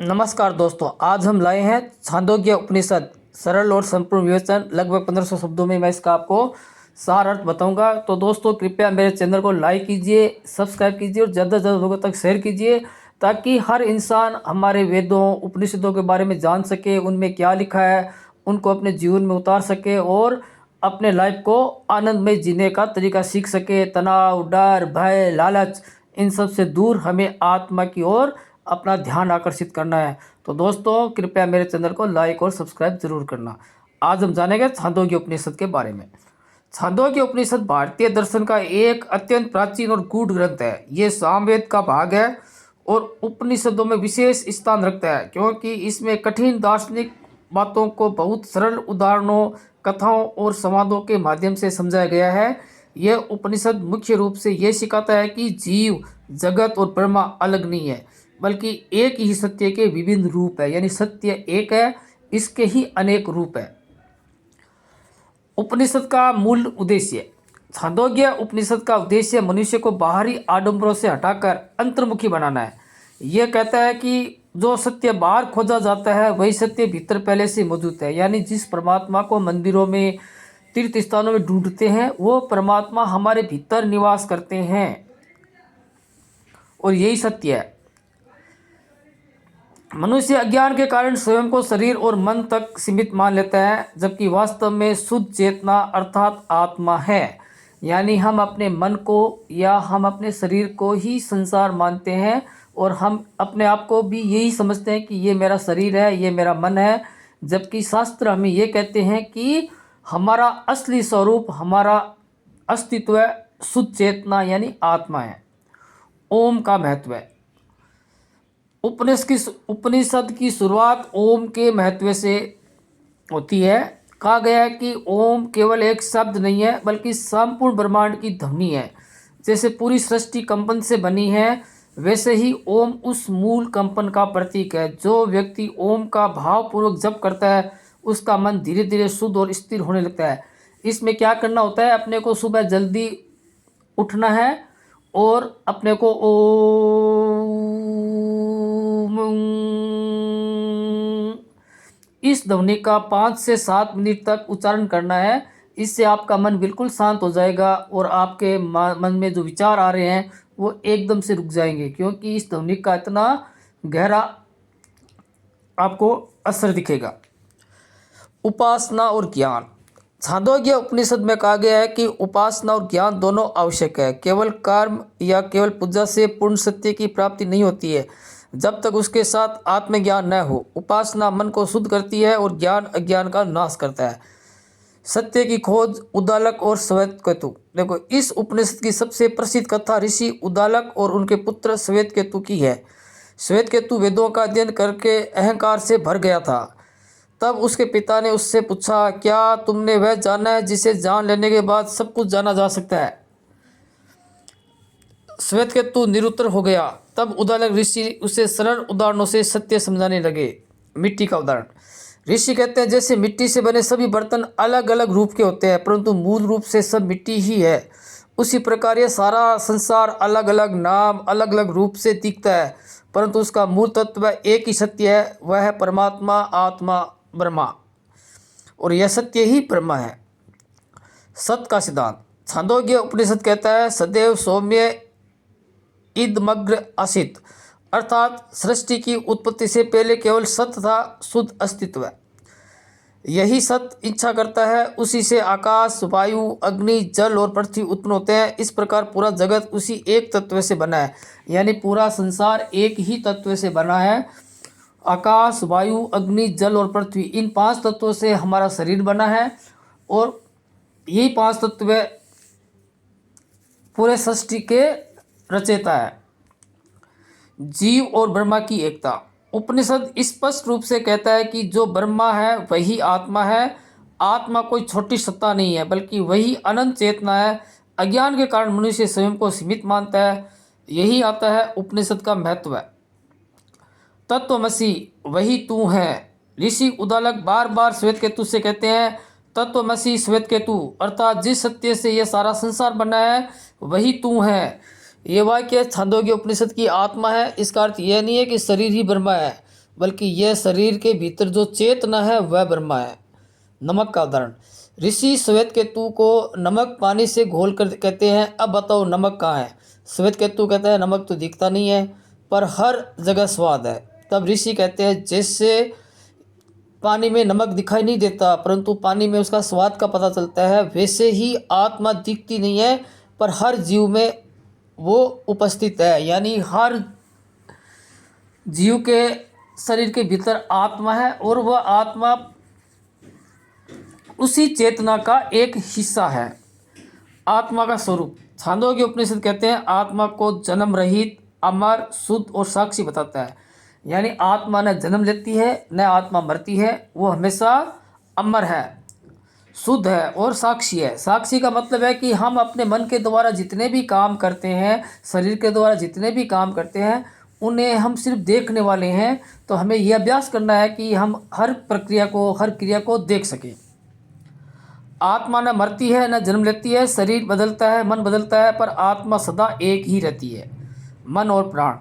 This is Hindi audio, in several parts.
नमस्कार दोस्तों, आज हम लाए हैं छांदोग्य उपनिषद सरल और संपूर्ण विवेचन। लगभग 1500 शब्दों में मैं इसका आपको सार अर्थ बताऊंगा। तो दोस्तों कृपया मेरे चैनल को लाइक कीजिए, सब्सक्राइब कीजिए और ज़्यादा से ज़्यादा लोगों तक शेयर कीजिए, ताकि हर इंसान हमारे वेदों उपनिषदों के बारे में जान सके, उनमें क्या लिखा है उनको अपने जीवन में उतार सके और अपने लाइफ को आनंदमय जीने का तरीका सीख सके। तनाव, डर, भय, लालच, इन सब से दूर हमें आत्मा की ओर अपना ध्यान आकर्षित करना है। तो दोस्तों कृपया मेरे चैनल को लाइक और सब्सक्राइब जरूर करना। आज हम जानेंगे छांदोग्य उपनिषद के बारे में। छांदोग्य उपनिषद भारतीय दर्शन का एक अत्यंत प्राचीन और गूढ़ ग्रंथ है। ये सामवेद का भाग है और उपनिषदों में विशेष स्थान रखता है, क्योंकि इसमें कठिन दार्शनिक बातों को बहुत सरल उदाहरणों, कथाओं और संवादों के माध्यम से समझाया गया है। यह उपनिषद मुख्य रूप से ये सिखाता है कि जीव, जगत और ब्रह्मा अलग नहीं है, बल्कि एक ही सत्य के विभिन्न रूप है। यानी सत्य एक है, इसके ही अनेक रूप है। उपनिषद का मूल उद्देश्य। छांदोग्य उपनिषद का उद्देश्य मनुष्य को बाहरी आडंबरों से हटाकर अंतर्मुखी बनाना है। यह कहता है कि जो सत्य बाहर खोजा जाता है वही सत्य भीतर पहले से मौजूद है। यानी जिस परमात्मा को मंदिरों में, तीर्थ स्थानों में ढूंढते हैं, वो परमात्मा हमारे भीतर निवास करते हैं और यही सत्य है। मनुष्य अज्ञान के कारण स्वयं को शरीर और मन तक सीमित मान लेता है, जबकि वास्तव में शुद्ध चेतना अर्थात आत्मा है। यानी हम अपने मन को या हम अपने शरीर को ही संसार मानते हैं और हम अपने आप को भी यही समझते हैं कि ये मेरा शरीर है, ये मेरा मन है, जबकि शास्त्र हमें ये कहते हैं कि हमारा असली स्वरूप, हमारा अस्तित्व शुद्ध चेतना यानी आत्मा है। ओम का महत्व है। उपनिषद की शुरुआत ओम के महत्व से होती है। कहा गया है कि ओम केवल एक शब्द नहीं है, बल्कि संपूर्ण ब्रह्मांड की ध्वनि है। जैसे पूरी सृष्टि कंपन से बनी है, वैसे ही ओम उस मूल कंपन का प्रतीक है। जो व्यक्ति ओम का भावपूर्वक जप करता है, उसका मन धीरे धीरे शुद्ध और स्थिर होने लगता है। इसमें क्या करना होता है, अपने को सुबह जल्दी उठना है और अपने को इस ध्वनि का 5 से 7 मिनट तक उच्चारण करना है। इससे आपका मन बिल्कुल शांत हो जाएगा और आपके मन में जो विचार आ रहे हैं वो एकदम से रुक जाएंगे, क्योंकि इस ध्वनि का इतना गहरा आपको असर दिखेगा। उपासना और ज्ञान। छांदोग्य उपनिषद में कहा गया है कि उपासना और ज्ञान दोनों आवश्यक है। केवल कर्म या केवल पूजा से पूर्ण सत्य की प्राप्ति नहीं होती है, जब तक उसके साथ आत्मज्ञान न हो। उपासना मन को शुद्ध करती है और ज्ञान अज्ञान का नाश करता है। सत्य की खोज उद्दालक और श्वेतकेतु। देखो, इस उपनिषद की सबसे प्रसिद्ध कथा ऋषि उद्दालक और उनके पुत्र श्वेतकेतु की है। श्वेतकेतु वेदों का अध्ययन करके अहंकार से भर गया था। तब उसके पिता ने उससे पूछा, क्या तुमने वह जाना है जिसे जान लेने के बाद सब कुछ जाना जा सकता है? श्वेतकेतु निरुत्तर हो गया। तब उद्दालक ऋषि उसे सरल उदाहरणों से सत्य समझाने लगे। मिट्टी का उदाहरण। ऋषि कहते हैं, जैसे मिट्टी से बने सभी बर्तन अलग अलग रूप के होते हैं, परंतु मूल रूप से सब मिट्टी ही है, उसी प्रकार ये सारा संसार अलग अलग नाम, अलग अलग रूप से दिखता है, परंतु उसका मूल तत्व एक ही सत्य है, वह है परमात्मा, आत्मा, ब्रह्मा, और यह सत्य ही ब्रह्मा है। सत का सिद्धांत। छांदोग्य उपनिषद कहता है, सदैव सौम्य इदमग्र आसित, अर्थात सृष्टि की उत्पत्ति से पहले केवल सत्य था, शुद्ध अस्तित्व है। यही सत्य इच्छा करता है, उसी से आकाश, वायु, अग्नि, जल और पृथ्वी उत्पन्न होते हैं। इस प्रकार पूरा जगत उसी एक तत्व से बना है। यानी पूरा संसार एक ही तत्व से बना है। आकाश, वायु, अग्नि, जल और पृथ्वी, इन 5 तत्वों से हमारा शरीर बना है और यही 5 तत्व पूरे सृष्टि के रचयिता है। जीव और ब्रह्मा की एकता। उपनिषद स्पष्ट रूप से कहता है कि जो ब्रह्मा है वही आत्मा है। आत्मा कोई छोटी सत्ता नहीं है, बल्कि वही अनंत चेतना है। अज्ञान के कारण मनुष्य स्वयं को सीमित मानता है। यही आता है उपनिषद का महत्व। तत्वमसि, वही तू है। ऋषि उद्दालक बार बार श्वेतकेतु से कहते हैं, तत्वमसि श्वेतकेतु, अर्थात जिस सत्य से यह सारा संसार बना है वही तू है। ये वाक्य छांदोग्य उपनिषद की आत्मा है। इसका अर्थ यह नहीं है कि शरीर ही ब्रह्मा है, बल्कि यह शरीर के भीतर जो चेतना है वह ब्रह्मा है। नमक का उदाहरण, ऋषि श्वेत केतु को नमक पानी से घोल कर कहते हैं, अब बताओ नमक कहाँ है। श्वेत केतु कहता है नमक तो दिखता नहीं है, पर हर जगह स्वाद है। तब ऋषि कहते हैं जैसे पानी में नमक दिखाई नहीं देता परंतु पानी में उसका स्वाद का पता चलता है, वैसे ही आत्मा दिखती नहीं है पर हर जीव में वो उपस्थित है। यानी हर जीव के शरीर के भीतर आत्मा है और वह आत्मा उसी चेतना का एक हिस्सा है। आत्मा का स्वरूप, छांदोग्य उपनिषद कहते हैं आत्मा को जन्म रहित, अमर, शुद्ध और साक्षी बताता है। यानी आत्मा न जन्म लेती है न आत्मा मरती है, वो हमेशा अमर है, शुद्ध है और साक्षी है। साक्षी का मतलब है कि हम अपने मन के द्वारा जितने भी काम करते हैं, शरीर के द्वारा जितने भी काम करते हैं, उन्हें हम सिर्फ देखने वाले हैं। तो हमें यह अभ्यास करना है कि हम हर प्रक्रिया को, हर क्रिया को देख सकें। आत्मा न मरती है न जन्म लेती है, शरीर बदलता है, मन बदलता है, पर आत्मा सदा एक ही रहती है। मन और प्राण,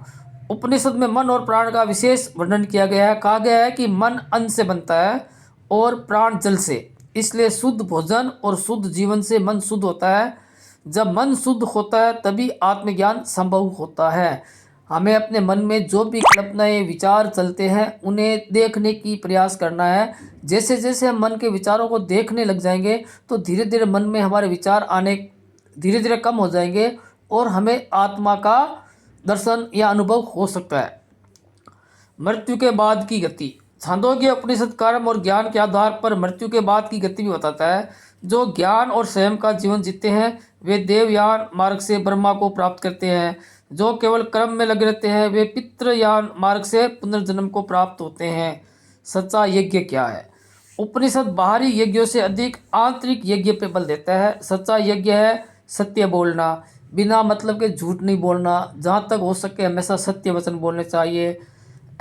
उपनिषद में मन और प्राण का विशेष वर्णन किया गया है। कहा गया है कि मन अन्न से बनता है और प्राण जल से, इसलिए शुद्ध भोजन और शुद्ध जीवन से मन शुद्ध होता है। जब मन शुद्ध होता है तभी आत्मज्ञान संभव होता है। हमें अपने मन में जो भी कल्पनाएं, विचार चलते हैं उन्हें देखने की प्रयास करना है। जैसे जैसे हम मन के विचारों को देखने लग जाएंगे तो धीरे धीरे मन में हमारे विचार आने धीरे धीरे कम हो जाएंगे और हमें आत्मा का दर्शन या अनुभव हो सकता है। मृत्यु के बाद की गति, छांदोग्य उपनिषद कर्म और ज्ञान के आधार पर मृत्यु के बाद की गति भी बताता है। जो ज्ञान और संयम का जीवन जीते हैं वे देवयान मार्ग से ब्रह्मा को प्राप्त करते हैं। जो केवल कर्म में लगे रहते हैं वे पितृयान मार्ग से पुनर्जन्म को प्राप्त होते हैं। सच्चा यज्ञ क्या है? उपनिषद बाहरी यज्ञों से अधिक आंतरिक यज्ञ पर बल देता है। सच्चा यज्ञ है सत्य बोलना, बिना मतलब के झूठ नहीं बोलना, जहाँ तक हो सके हमेशा सत्य वचन बोलने चाहिए।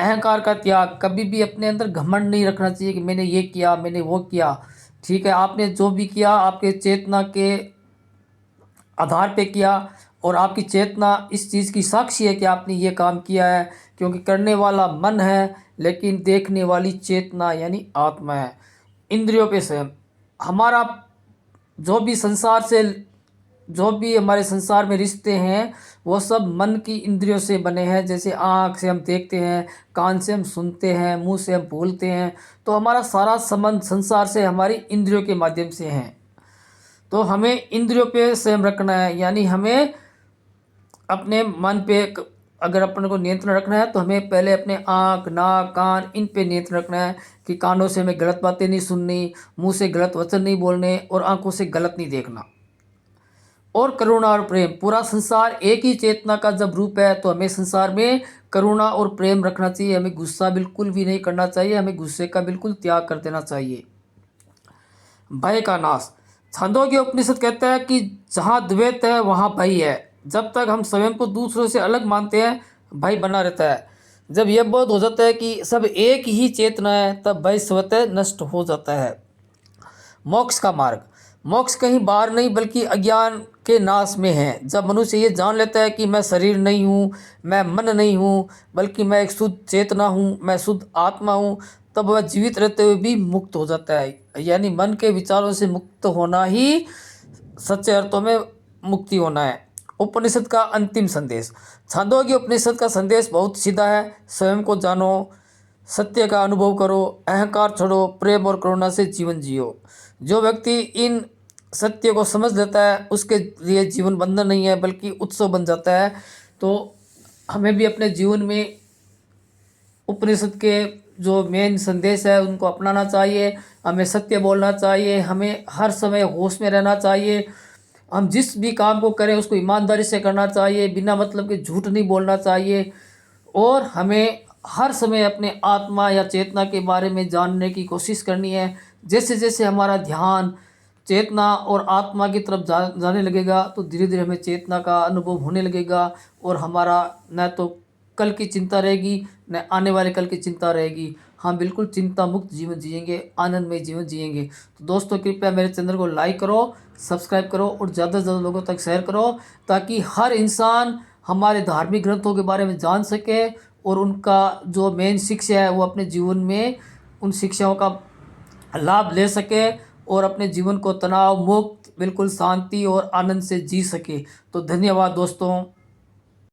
अहंकार का त्याग, कभी भी अपने अंदर घमंड नहीं रखना चाहिए कि मैंने ये किया, मैंने वो किया। ठीक है, आपने जो भी किया आपके चेतना के आधार पे किया और आपकी चेतना इस चीज़ की साक्षी है कि आपने ये काम किया है, क्योंकि करने वाला मन है लेकिन देखने वाली चेतना यानी आत्मा है। इंद्रियों पे संयम, हमारा जो भी हमारे संसार में रिश्ते हैं वो सब मन की इंद्रियों से बने हैं। जैसे आँख से हम देखते हैं, कान से हम सुनते हैं, मुंह से हम बोलते हैं, तो हमारा सारा संबंध संसार से हमारी इंद्रियों के माध्यम से है। तो हमें इंद्रियों पे संयम रखना है, यानी हमें अपने मन पे अगर अपन को नियंत्रण रखना है तो हमें पहले अपने आँख, नाक, कान इन पे नियंत्रण रखना है कि कानों से हमें गलत बातें नहीं सुननी, मुंह से गलत वचन नहीं बोलने और आँखों से गलत नहीं देखना। और करुणा और प्रेम, पूरा संसार एक ही चेतना का जब रूप है तो हमें संसार में करुणा और प्रेम रखना चाहिए। हमें गुस्सा बिल्कुल भी नहीं करना चाहिए, हमें गुस्से का बिल्कुल त्याग कर देना चाहिए। भय का नाश, छांदोग्य उपनिषद कहता है कि जहाँ द्वैत है वहाँ भय है। जब तक हम स्वयं को दूसरों से अलग मानते हैं भय बना रहता है। जब यह बोध हो जाता है कि सब एक ही चेतना है तब भय स्वतः नष्ट हो जाता है। मोक्ष का मार्ग, मोक्ष कहीं बाहर नहीं बल्कि अज्ञान के नाश में है। जब मनुष्य ये जान लेता है कि मैं शरीर नहीं हूँ, मैं मन नहीं हूँ, बल्कि मैं एक शुद्ध चेतना हूँ, मैं शुद्ध आत्मा हूँ, तब वह जीवित रहते हुए भी मुक्त हो जाता है। यानी मन के विचारों से मुक्त होना ही सच्चे अर्थों में मुक्ति होना है। उपनिषद का अंतिम संदेश, छांदोग्य उपनिषद का संदेश बहुत सीधा है। स्वयं को जानो, सत्य का अनुभव करो, अहंकार छोड़ो, प्रेम और करुणा से जीवन जियो। जो व्यक्ति इन सत्य को समझ लेता है उसके लिए जीवन बंधन नहीं है बल्कि उत्सव बन जाता है। तो हमें भी अपने जीवन में उपनिषद के जो मेन संदेश है उनको अपनाना चाहिए। हमें सत्य बोलना चाहिए, हमें हर समय होश में रहना चाहिए। हम जिस भी काम को करें उसको ईमानदारी से करना चाहिए, बिना मतलब के झूठ नहीं बोलना चाहिए। और हमें हर समय अपने आत्मा या चेतना के बारे में जानने की कोशिश करनी है। जैसे जैसे हमारा ध्यान चेतना और आत्मा की तरफ जाने लगेगा तो धीरे धीरे हमें चेतना का अनुभव होने लगेगा और हमारा न तो कल की चिंता रहेगी न आने वाले कल की चिंता रहेगी। हम बिल्कुल चिंता मुक्त जीवन जिएंगे, आनंदमय जीवन जिएंगे। तो दोस्तों कृपया मेरे चैनल को लाइक करो, सब्सक्राइब करो और ज़्यादा से ज़्यादा लोगों तक शेयर करो ताकि हर इंसान हमारे धार्मिक ग्रंथों के बारे में जान सके और उनका जो मेन शिक्षा है वो अपने जीवन में उन शिक्षाओं का लाभ ले सके और अपने जीवन को तनाव मुक्त बिल्कुल शांति और आनंद से जी सके। तो धन्यवाद दोस्तों।